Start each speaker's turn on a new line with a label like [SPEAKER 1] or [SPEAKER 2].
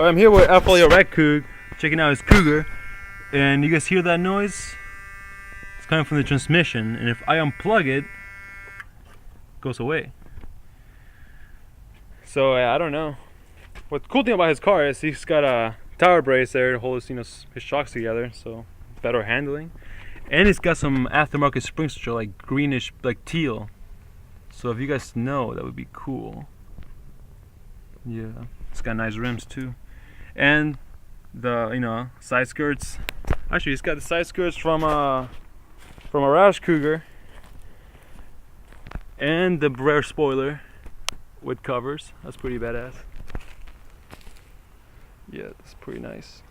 [SPEAKER 1] Alright, I'm here with flaredcoug, checking out his cougar, and you guys hear that noise? It's coming from the transmission, and if I unplug it, it goes away. So I don't know. What the cool thing about his car is he's got a tower brace there to hold his shocks together, so better handling. And it's got some aftermarket springs which are like greenish, like teal. So if you guys know, that would be cool. Yeah, it's got nice rims too. And the side skirts. Actually, it's got the side skirts from a Roush Cougar. And the rear spoiler with covers. That's pretty badass. Yeah, that's pretty nice.